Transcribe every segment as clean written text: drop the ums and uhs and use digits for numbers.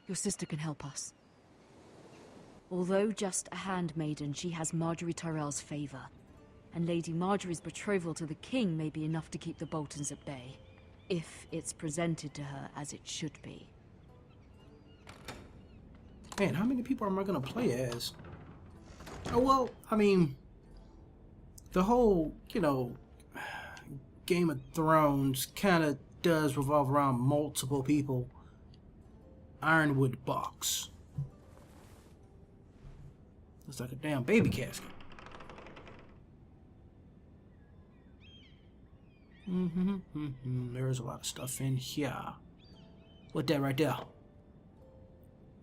Your sister can help us. Although just a handmaiden, she has Marjorie Tyrell's favor. And Lady Marjorie's betrothal to the king may be enough to keep the Boltons at bay, if it's presented to her as it should be. Man, how many people am I gonna play as? Oh, well, I mean, the whole, you know, Game of Thrones kind of does revolve around multiple people. Ironwood box. Looks like a damn baby casket. There's a lot of stuff in here. What that right there?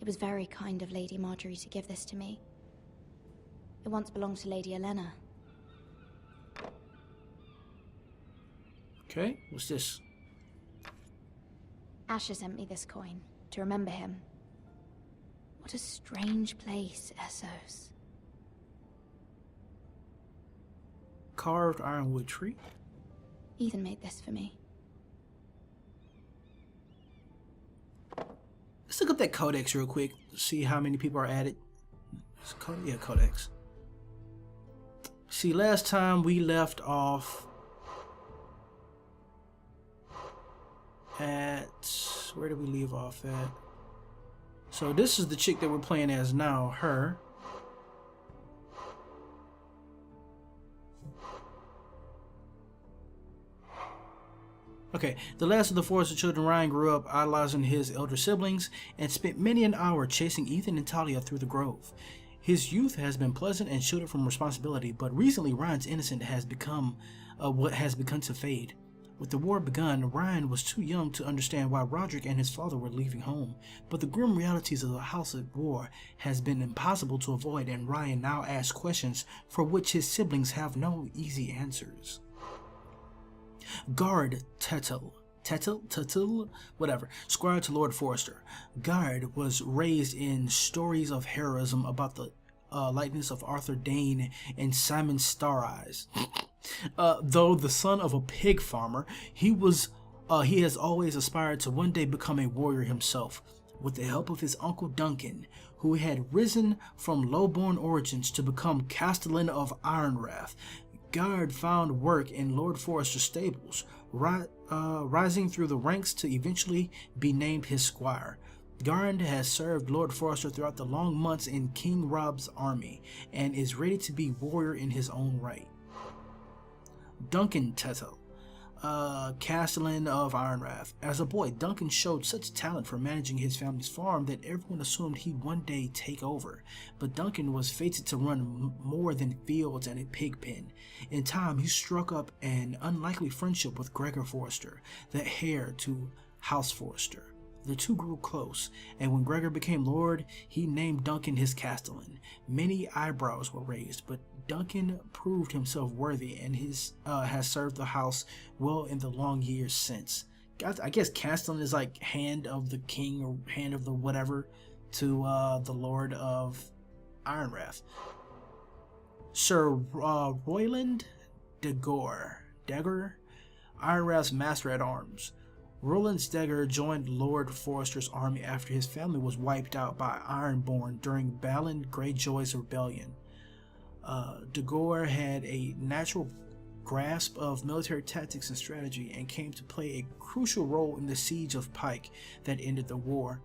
It was very kind of Lady Marjorie to give this to me. It once belonged to Lady Olenna. Okay, what's this? Asher sent me this coin to remember him. What a strange place, Essos. Carved ironwood tree. Ethan made this for me. Let's look up that codex real quick. See how many people are added. Yeah, codex. See, last time we left off at... Where did we leave off at? So this is the chick that we're playing as now, her. Okay, the last of the Forrester children, Ryan grew up idolizing his elder siblings and spent many an hour chasing Ethan and Talia through the grove. His youth has been pleasant and shielded from responsibility, but recently Ryan's innocence has begun to fade. With the war begun, Ryan was too young to understand why Roderick and his father were leaving home, but the grim realities of the House of War has been impossible to avoid, and Ryan now asks questions for which his siblings have no easy answers. Guard TUTTLE, whatever, squire to Lord Forrester. Guard was raised in stories of heroism about the likeness of Arthur Dane and Simon Stareyes. Though the son of a pig farmer, he has always aspired to one day become a warrior himself. With the help of his uncle Duncan, who had risen from low-born origins to become Castellan of Ironrath, Guard found work in Lord Forrester's stables, rising through the ranks to eventually be named his squire. Guard has served Lord Forrester throughout the long months in King Rob's army, and is ready to be warrior in his own right. Duncan TUTTLE, Castellan of Ironrath. As a boy, Duncan showed such talent for managing his family's farm that everyone assumed he'd one day take over. But Duncan was fated to run more than fields and a pig pen. In time, he struck up an unlikely friendship with Gregor Forrester, the heir to House Forrester. The two grew close, and when Gregor became lord, he named Duncan his Castellan. Many eyebrows were raised, but Duncan proved himself worthy and has served the house well in the long years since. I guess Castellan is like hand of the king or hand of the whatever to the Lord of Ironrath. Sir Royland Dagor, Ironrath's master at arms. Roland Dagor joined Lord Forrester's army after his family was wiped out by Ironborn during Balin Greyjoy's rebellion. Dagor had a natural grasp of military tactics and strategy and came to play a crucial role in the siege of Pike that ended the war.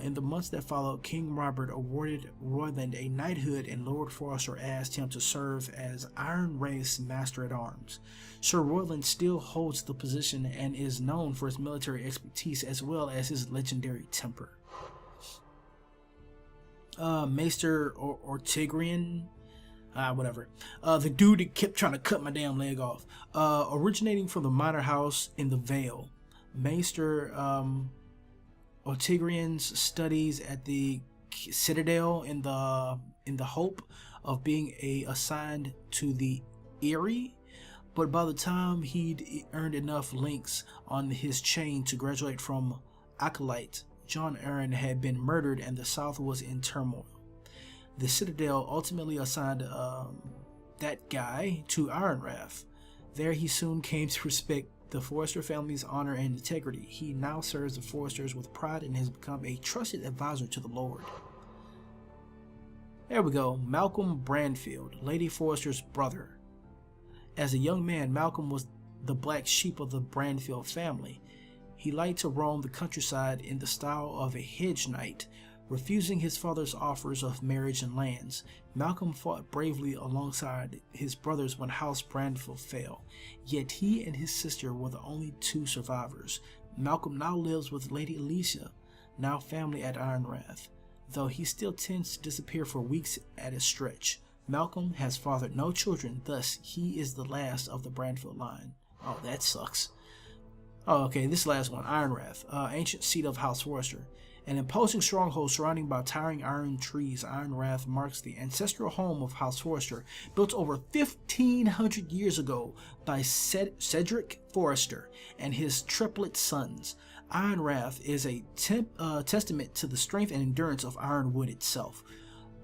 In the months that followed, King Robert awarded Royland a knighthood, and Lord Forrester asked him to serve as Ironrath's master at arms. Sir Royland still holds the position and is known for his military expertise as well as his legendary temper. Maester ORTENGRYN, whatever. The dude that kept trying to cut my damn leg off. Originating from the minor house in the Vale, Maester ORTENGRYN's studies at the Citadel in the hope of being assigned to the Eyrie, but by the time he'd earned enough links on his chain to graduate from Acolyte, John Arryn had been murdered and the South was in turmoil. The Citadel ultimately assigned that guy to Ironrath. There he soon came to respect the Forrester family's honor and integrity. He now serves the Forresters with pride and has become a trusted advisor to the Lord. There we go. Malcolm Branfield, Lady Forrester's brother. As a young man, Malcolm was the black sheep of the Branfield family. He liked to roam the countryside in the style of a hedge knight, refusing his father's offers of marriage and lands. Malcolm fought bravely alongside his brothers when House Branfield fell, yet he and his sister were the only two survivors. Malcolm now lives with Lady Alicia, now family at Ironrath, though he still tends to disappear for weeks at a stretch. Malcolm has fathered no children, thus he is the last of the Branfield line. Oh, that sucks. Oh, okay, this last one, Ironrath, ancient seat of House Forrester. An imposing stronghold surrounded by towering iron trees, Ironrath marks the ancestral home of House Forrester, built over 1,500 years ago by Cedric Forrester and his triplet sons. Ironrath is a testament to the strength and endurance of Ironwood itself.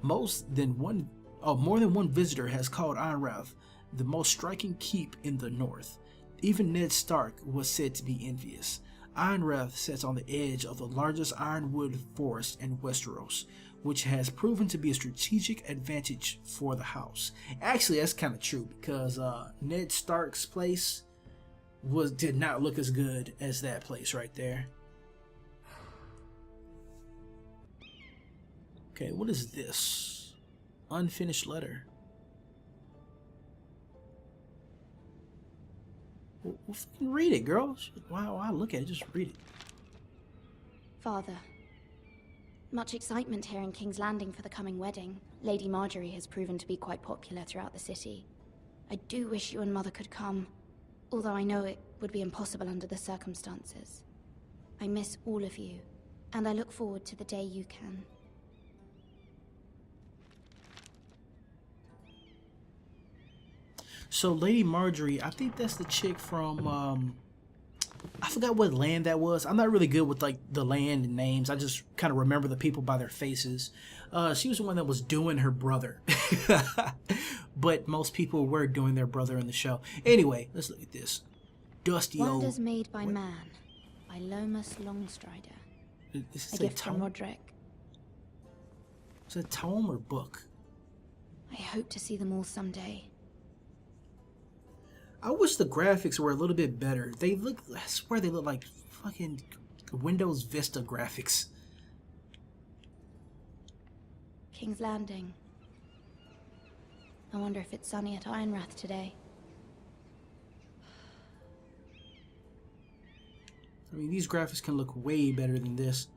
More than one visitor has called Ironrath the most striking keep in the north. Even Ned Stark was said to be envious. Ironrath sits on the edge of the largest ironwood forest in Westeros, which has proven to be a strategic advantage for the house. Actually, that's kind of true, because Ned Stark's place did not look as good as that place right there. Okay, what is this? Unfinished letter. Well, read it, girl. Why look at it? Just read it. Father, much excitement here in King's Landing for the coming wedding. Lady Marjorie has proven to be quite popular throughout the city. I do wish you and Mother could come, although I know it would be impossible under the circumstances. I miss all of you, and I look forward to the day you can. So Lady Marjorie, I think that's the chick from, I forgot what land that was. I'm not really good with like the land and names. I just kind of remember the people by their faces. She was the one that was doing her brother. But most people were doing their brother in the show. Anyway, let's look at this. Dusty Wonders Made by Man by Lomas Longstrider. Is A a gift from tome? Roderick. Is it a tome or book? I hope to see them all someday. I wish the graphics were a little bit better. They look, I swear they look like fucking Windows Vista graphics. King's Landing. I wonder if it's sunny at Ironrath today. I mean, these graphics can look way better than this.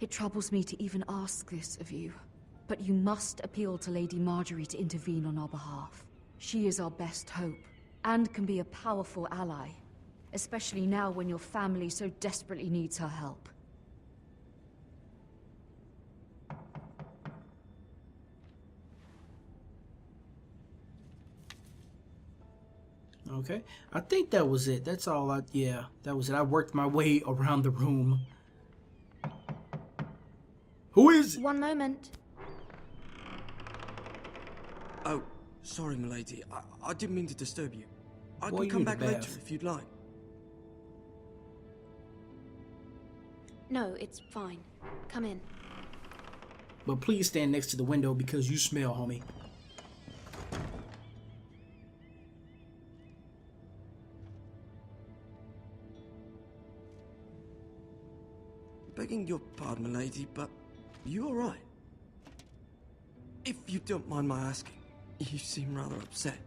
It troubles me to even ask this of you, but you must appeal to Lady Marjorie to intervene on our behalf. She is our best hope, and can be a powerful ally, especially now when your family so desperately needs her help. Okay, I think that was it. That's all yeah, that was it. I worked my way around the room. Who is it? One moment. Oh, sorry, milady. I didn't mean to disturb you. I Boy, can you come need a back later bath. if you'd like. No, it's fine. Come in. But please stand next to the window because you smell, homie. Begging your pardon, milady, but you all right? If you don't mind my asking, you seem rather upset.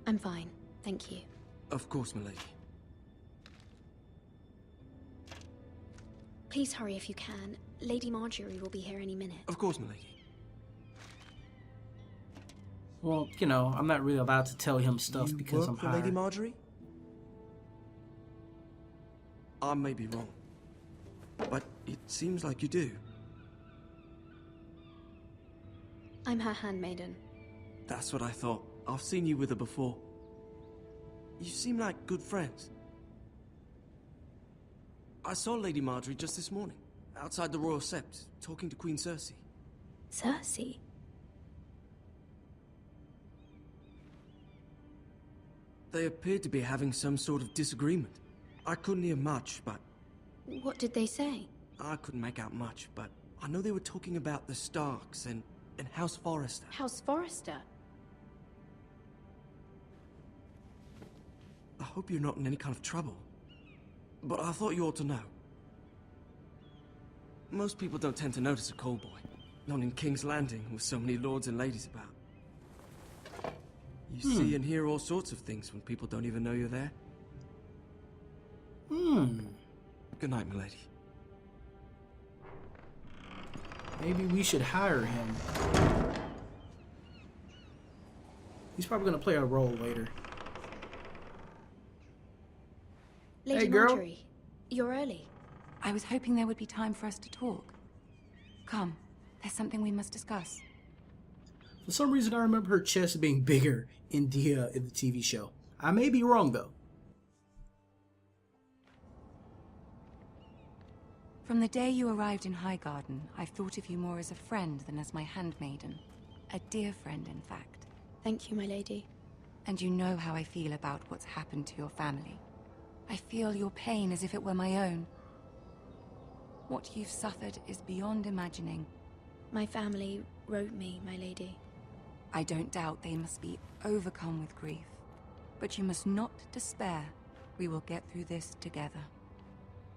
I'm fine, thank you. Of course, milady. Please hurry if you can. Lady Marjorie will be here any minute. Of course, milady. Well, you know, I'm not really allowed to tell him stuff You because work I'm for hired. Lady Marjorie? I may be wrong, but it seems like you do. I'm her handmaiden. That's what I thought. I've seen you with her before. You seem like good friends. I saw Lady Marjorie just this morning, outside the Royal Sept, talking to Queen Cersei. Cersei? They appeared to be having some sort of disagreement. I couldn't hear much, but... What did they say? I couldn't make out much, but I know they were talking about the Starks and House Forrester. House Forrester? I hope you're not in any kind of trouble. But I thought you ought to know. Most people don't tend to notice a call boy. Not in King's Landing with so many lords and ladies about. You see and hear all sorts of things when people don't even know you're there. Good night, milady. Maybe we should hire him. He's probably gonna play a role later. Lady Hey, girl. Marjorie, you're early. I was hoping there would be time for us to talk. Come, there's something we must discuss. For some reason, I remember her chest being bigger in the TV show. I may be wrong though. From the day you arrived in Highgarden, I've thought of you more as a friend than as my handmaiden. A dear friend, in fact. Thank you, my lady. And you know how I feel about what's happened to your family. I feel your pain as if it were my own. What you've suffered is beyond imagining. My family wrote me, my lady. I don't doubt they must be overcome with grief. But you must not despair. We will get through this together.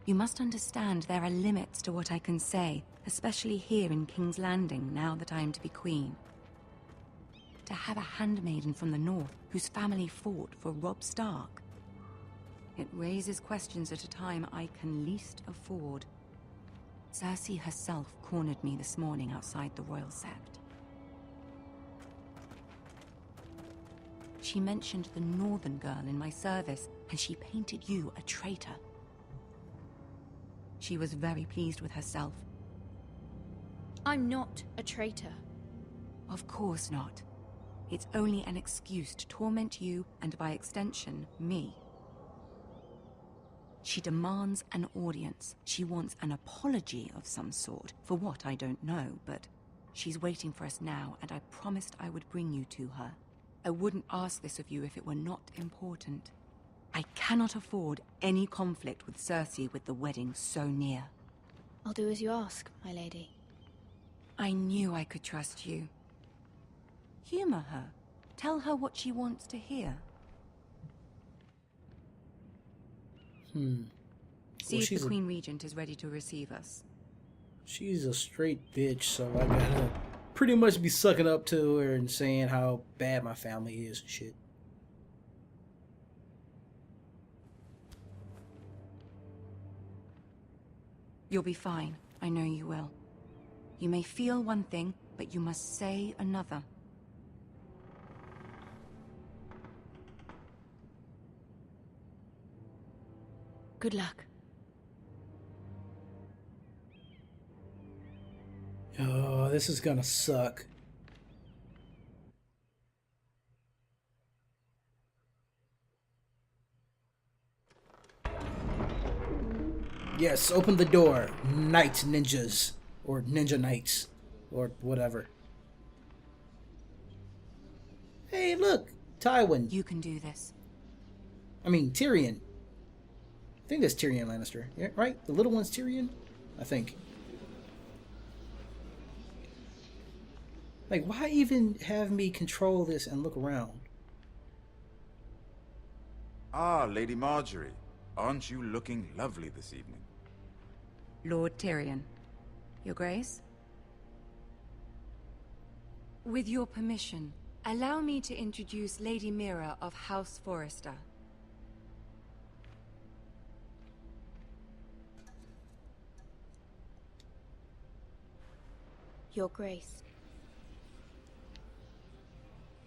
You must understand there are limits to what I can say, especially here in King's Landing, now that I am to be queen. To have a handmaiden from the north, whose family fought for Robb Stark. It raises questions at a time I can least afford. Cersei herself cornered me this morning outside the Royal Sept. She mentioned the Northern girl in my service, and she painted you a traitor. She was very pleased with herself. I'm not a traitor. Of course not. It's only an excuse to torment you, and by extension, me. She demands an audience. She wants an apology of some sort, for what I don't know, but she's waiting for us now, and I promised I would bring you to her. I wouldn't ask this of you if it were not important. I cannot afford any conflict with Cersei with the wedding so near. I'll do as you ask, my lady. I knew I could trust you. Humor her. Tell her what she wants to hear. See if the Queen Regent is ready to receive us. She's a straight bitch, so I gotta pretty much be sucking up to her and saying how bad my family is and shit. You'll be fine. I know you will. You may feel one thing, but you must say another. Good luck. Oh, this is gonna suck. Yes, open the door, night ninjas, or ninja knights, or whatever. Hey, look, Tywin. You can do this. I mean, Tyrion. I think that's Tyrion Lannister, yeah, right? The little one's Tyrion? I think. Like, why even have me control this and look around? Ah, Lady Marjorie. Aren't you looking lovely this evening? Lord Tyrion. Your Grace? With your permission, allow me to introduce Lady Mira of House Forrester. Your Grace.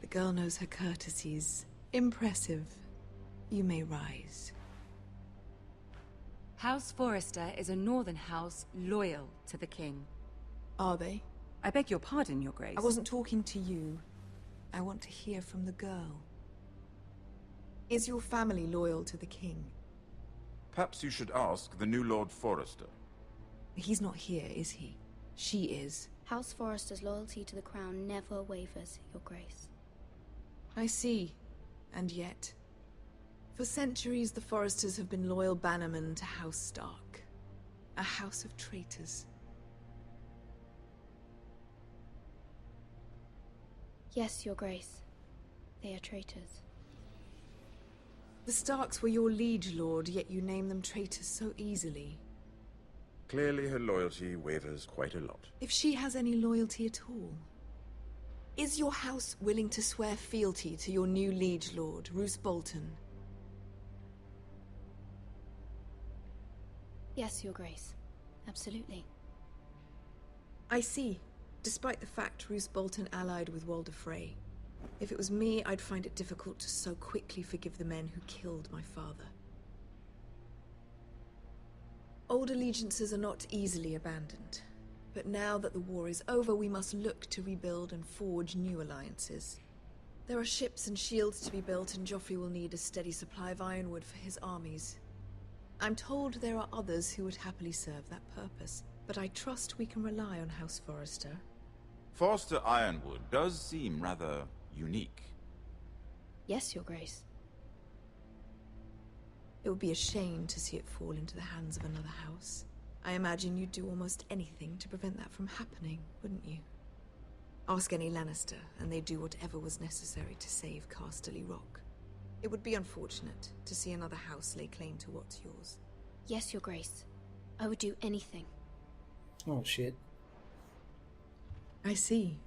The girl knows her courtesies. Impressive. You may rise. House Forrester is a northern house loyal to the king. Are they? I beg your pardon, Your Grace. I wasn't talking to you. I want to hear from the girl. Is your family loyal to the king? Perhaps you should ask the new Lord Forrester. He's not here, is he? She is. House Forrester's loyalty to the crown never wavers, Your Grace. I see. And yet, For centuries, the Forresters have been loyal bannermen to House Stark. A house of traitors. Yes, Your Grace. They are traitors. The Starks were your liege lord, yet you name them traitors so easily. Clearly her loyalty wavers quite a lot. If she has any loyalty at all. Is your house willing to swear fealty to your new liege lord, Roose Bolton? Yes, Your Grace. Absolutely. I see. Despite the fact Roose Bolton allied with Walder Frey. If it was me, I'd find it difficult to so quickly forgive the men who killed my father. Old allegiances are not easily abandoned. But now that the war is over, we must look to rebuild and forge new alliances. There are ships and shields to be built, and Joffrey will need a steady supply of ironwood for his armies. I'm told there are others who would happily serve that purpose, but I trust we can rely on House Forrester. Forster Ironwood does seem rather unique. Yes, Your Grace. It would be a shame to see it fall into the hands of another house. I imagine you'd do almost anything to prevent that from happening, wouldn't you? Ask any Lannister, and they'd do whatever was necessary to save Casterly Rock. It would be unfortunate to see another house lay claim to what's yours. Yes, Your Grace. I would do anything. Oh, shit. I see.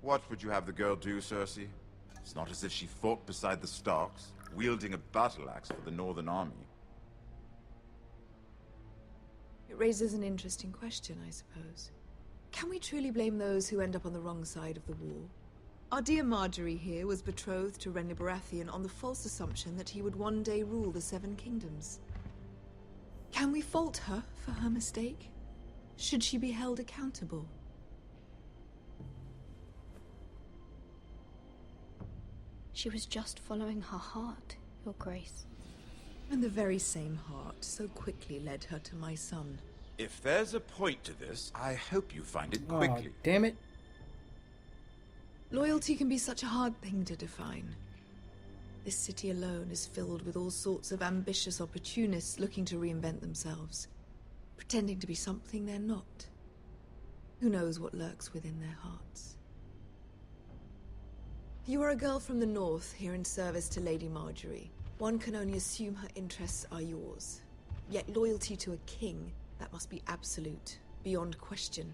What would you have the girl do, Cersei? It's not as if she fought beside the Starks, wielding a battle axe for the Northern Army. It raises an interesting question, I suppose. Can we truly blame those who end up on the wrong side of the war? Our dear Marjorie here was betrothed to Renly Baratheon on the false assumption that he would one day rule the Seven Kingdoms. Can we fault her for her mistake? Should she be held accountable? She was just following her heart, Your Grace. And the very same heart so quickly led her to my son. If there's a point to this, I hope you find it Oh, quickly. damn it. Loyalty can be such a hard thing to define. This city alone is filled with all sorts of ambitious opportunists looking to reinvent themselves, pretending to be something they're not. Who knows what lurks within their hearts? You are a girl from the north here in service to Lady Marjorie. One can only assume her interests are yours. Yet loyalty to a king, that must be absolute, beyond question.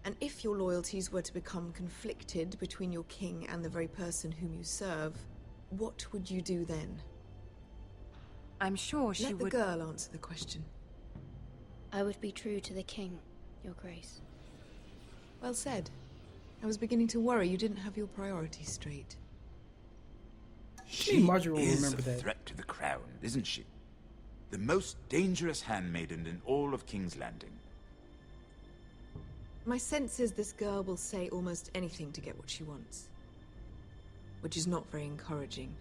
And if your loyalties were to become conflicted between your king and the very person whom you serve, what would you do then? I'm sure she Let the would... girl answer the question. I would be true to the king, Your Grace. Well said. I was beginning to worry you didn't have your priorities straight. She Marjorie will is remember a that. threat to the crown, isn't she? The most dangerous handmaiden in all of King's Landing. My sense is this girl will say almost anything to get what she wants. Which is not very encouraging.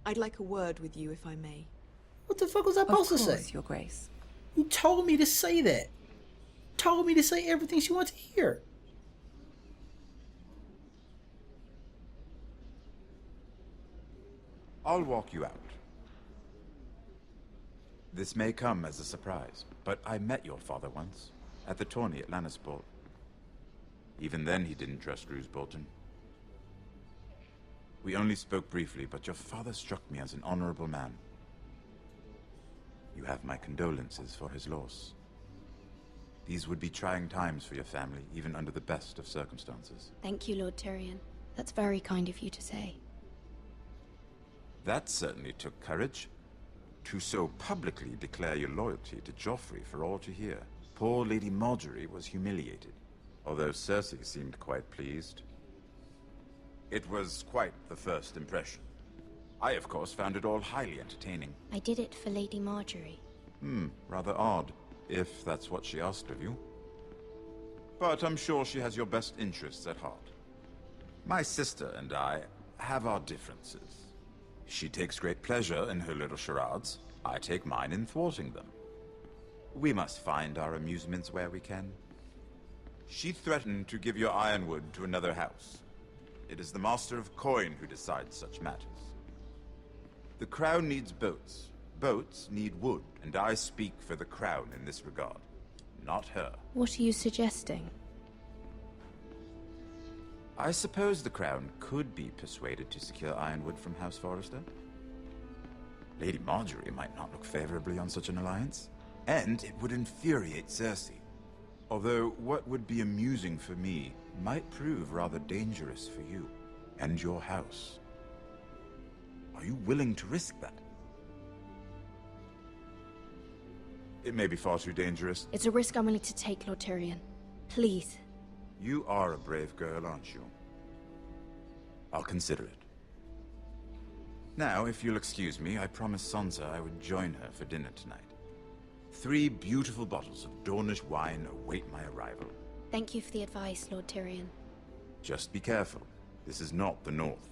I'd like a word with you, if I may. What the fuck was I Of supposed to course, say? Your Grace. You told me to say that. Told me to say everything she wanted to hear. I'll walk you out. This may come as a surprise, but I met your father once, at the tourney at Lannisport. Even then he didn't trust Roose Bolton. We only spoke briefly, but your father struck me as an honorable man. You have my condolences for his loss. These would be trying times for your family, even under the best of circumstances. Thank you, Lord Tyrion. That's very kind of you to say. That certainly took courage. To so publicly declare your loyalty to Joffrey for all to hear. Poor Lady Marjorie was humiliated, although Cersei seemed quite pleased. It was quite the first impression. I, of course, found it all highly entertaining. I did it for Lady Marjorie. Rather odd, if that's what she asked of you. But I'm sure she has your best interests at heart. My sister and I have our differences. She takes great pleasure in her little charades. I take mine in thwarting them. We must find our amusements where we can. She threatened to give your ironwood to another house. It is the Master of Coin who decides such matters. The Crown needs boats. Boats need wood, and I speak for the Crown in this regard, not her. What are you suggesting? I suppose the Crown could be persuaded to secure ironwood from House Forrester. Lady Marjorie might not look favorably on such an alliance, and it would infuriate Cersei. Although what would be amusing for me might prove rather dangerous for you and your house. Are you willing to risk that? It may be far too dangerous. It's a risk I'm willing to take, Lord Tyrion. Please. You are a brave girl, aren't you? I'll consider it. Now, if you'll excuse me, I promised Sansa I would join her for dinner tonight. 3 beautiful bottles of Dornish wine await my arrival. Thank you for the advice, Lord Tyrion. Just be careful. This is not the North.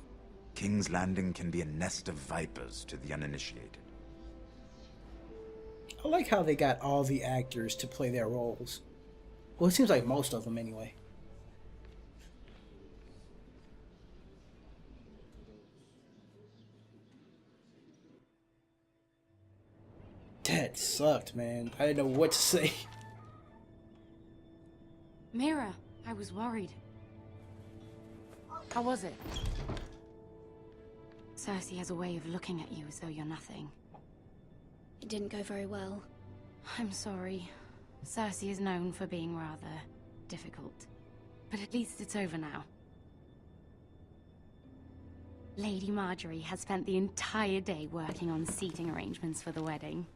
King's Landing can be a nest of vipers to the uninitiated. I like how they got all the actors to play their roles. Well, it seems like most of them anyway. That sucked, man. I didn't know what to say. Mira, I was worried. How was it? Cersei has a way of looking at you as though you're nothing. It didn't go very well. I'm sorry. Cersei is known for being rather difficult. But at least it's over now. Lady Marjorie has spent the entire day working on seating arrangements for the wedding.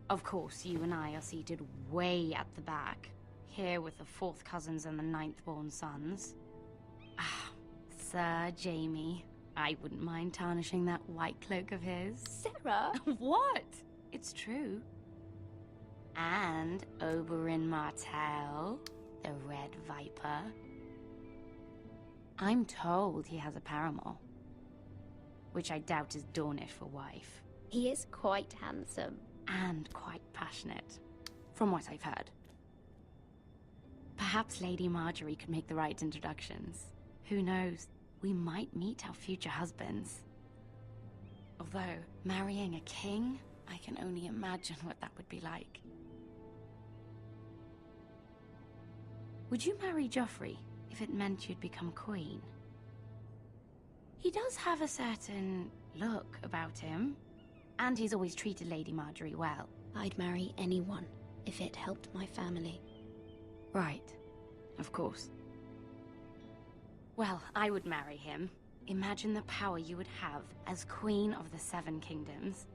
Of course, you and I are seated way at the back, here with the 4th cousins and the 9th-born sons. Ah, Sir Jaime. I wouldn't mind tarnishing that white cloak of his. Sarah! What? It's true. And Oberyn Martell, the Red Viper. I'm told he has a paramour, which I doubt is Dornish for wife. He is quite handsome. And quite passionate, from what I've heard. Perhaps Lady Marjorie could make the right introductions. Who knows? We might meet our future husbands. Although, marrying a king, I can only imagine what that would be like. Would you marry Joffrey if it meant you'd become queen? He does have a certain look about him. And he's always treated Lady Marjorie well. I'd marry anyone if it helped my family. Right. Of course. Well, I would marry him. Imagine the power you would have as Queen of the 7 Kingdoms.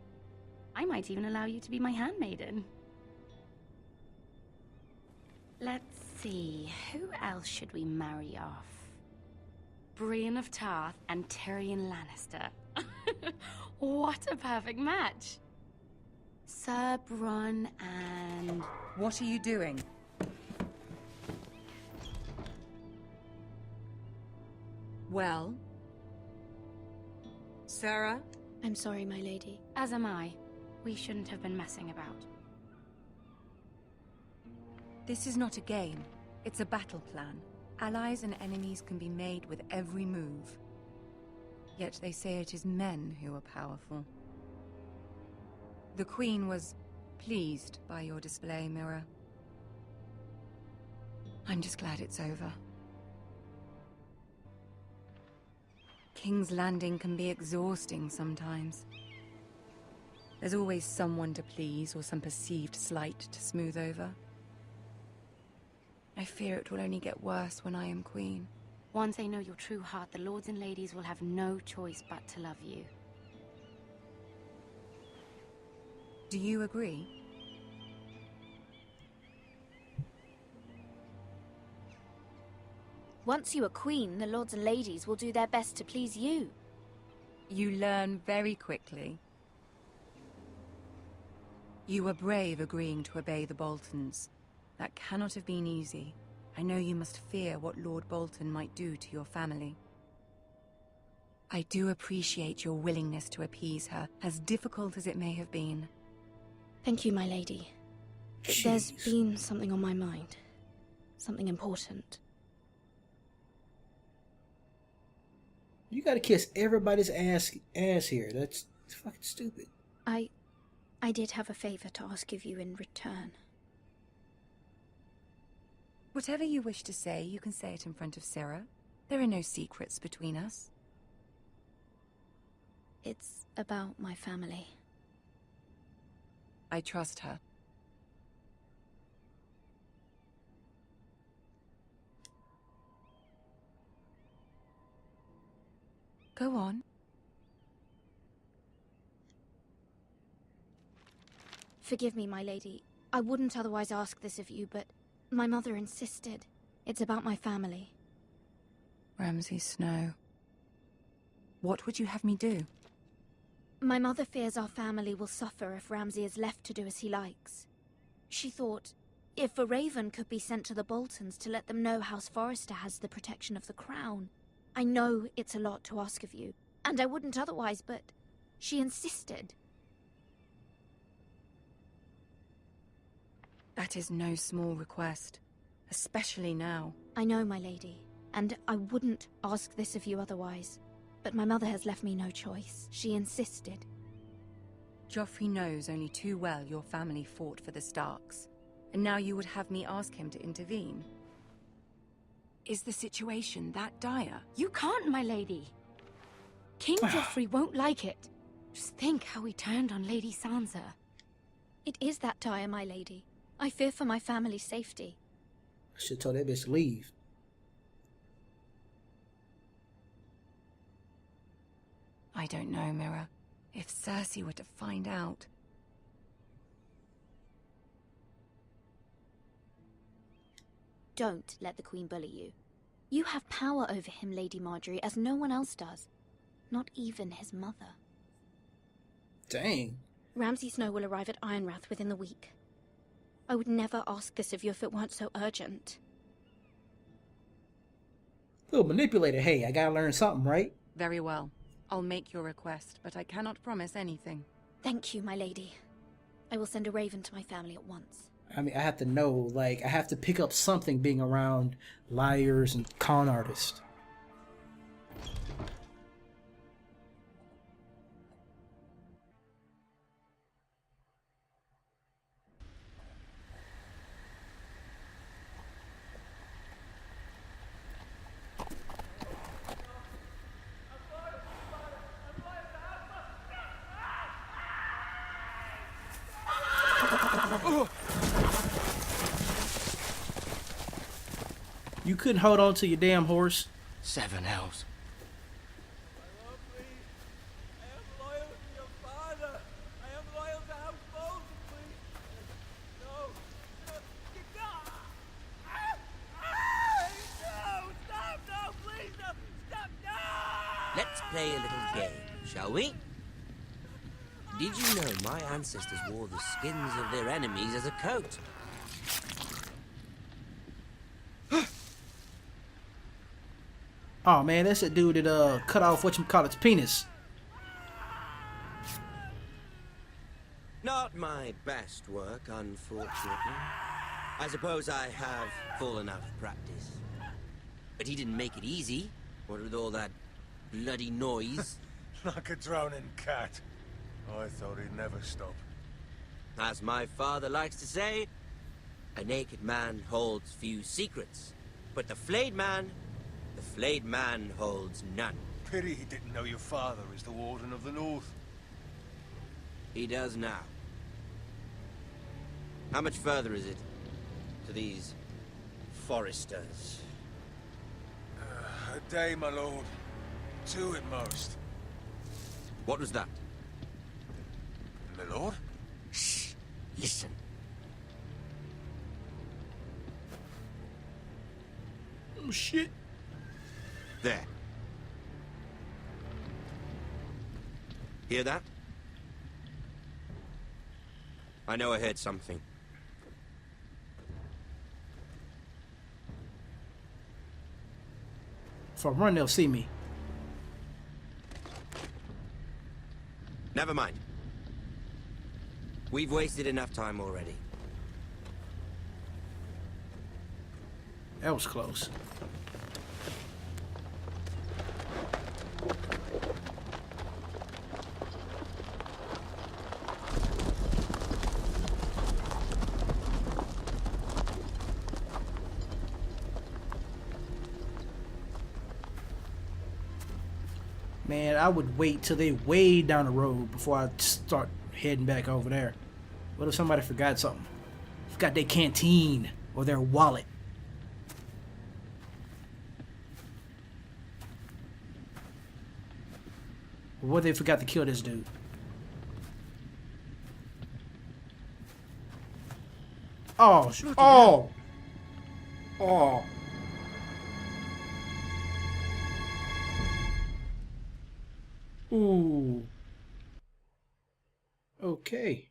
I might even allow you to be my handmaiden. Let's see, who else should we marry off? Brienne of Tarth and Tyrion Lannister. What a perfect match! Sir Bronn and... What are you doing? Well? Sarah? I'm sorry, my lady. As am I. We shouldn't have been messing about. This is not a game. It's a battle plan. Allies and enemies can be made with every move. Yet they say it is men who are powerful. The Queen was pleased by your display, Mira. I'm just glad it's over. King's Landing can be exhausting sometimes. There's always someone to please or some perceived slight to smooth over. I fear it will only get worse when I am queen. Once they know your true heart, the lords and ladies will have no choice but to love you. Do you agree? Once you are queen, the lords and ladies will do their best to please you. You learn very quickly. You were brave agreeing to obey the Boltons. That cannot have been easy. I know you must fear what Lord Bolton might do to your family. I do appreciate your willingness to appease her, as difficult as it may have been. Thank you, my lady. There's been something on my mind. Something important. You gotta kiss everybody's ass here. That's fucking stupid. I did have a favor to ask of you in return. Whatever you wish to say, you can say it in front of Sarah. There are no secrets between us. It's about my family. I trust her. Go on. Forgive me, my lady. I wouldn't otherwise ask this of you, but my mother insisted. It's about my family. Ramsay Snow. What would you have me do? My mother fears our family will suffer if Ramsay is left to do as he likes. She thought, if a raven could be sent to the Boltons to let them know House Forrester has the protection of the crown. I know it's a lot to ask of you, and I wouldn't otherwise, but she insisted. That is no small request, especially now. I know, my lady, and I wouldn't ask this of you otherwise. But my mother has left me no choice. She insisted. Joffrey knows only too well your family fought for the Starks, and now you would have me ask him to intervene. Is the situation that dire? You can't, my lady. King Joffrey won't like it. Just think how he turned on Lady Sansa. It is that dire, my lady. I fear for my family's safety. I should tell that bitch to leave. I don't know, Mira. If Cersei were to find out... Don't let the Queen bully you. You have power over him, Lady Marjorie, as no one else does. Not even his mother. Dang. Ramsay Snow will arrive at Ironrath within the week. I would never ask this of you if it weren't so urgent. Little manipulator. Hey, I gotta learn something, right? Very well. I'll make your request, but I cannot promise anything. Thank you, my lady. I will send a raven to my family at once. I mean, I have to know, like, I have to pick up something being around liars and con artists. You couldn't hold on to your damn horse. 7 elves. Let's play a little game, shall we? Did you know my ancestors wore the skins of their enemies as a coat? Oh man, that's that dude that cut off whatchamacallit's penis. Not my best work, unfortunately. I suppose I have fallen out of practice. But he didn't make it easy, what with all that bloody noise. Like a droning cat. I thought he'd never stop. As my father likes to say, a naked man holds few secrets, but the flayed man holds none. Pity he didn't know your father is the Warden of the North. He does now. How much further is it to these Forresters? A day, my lord. 2 at most. What was that? My lord? Shh! Listen. Oh shit. There. Hear that? I know I heard something. If I run, they'll see me. Never mind. We've wasted enough time already. That was close. Man, I would wait till they way down the road before I start heading back over there. What if somebody forgot something? Forgot their canteen or their wallet? Or what if they forgot to kill this dude? Oh, oh, oh. Ooh. Okay.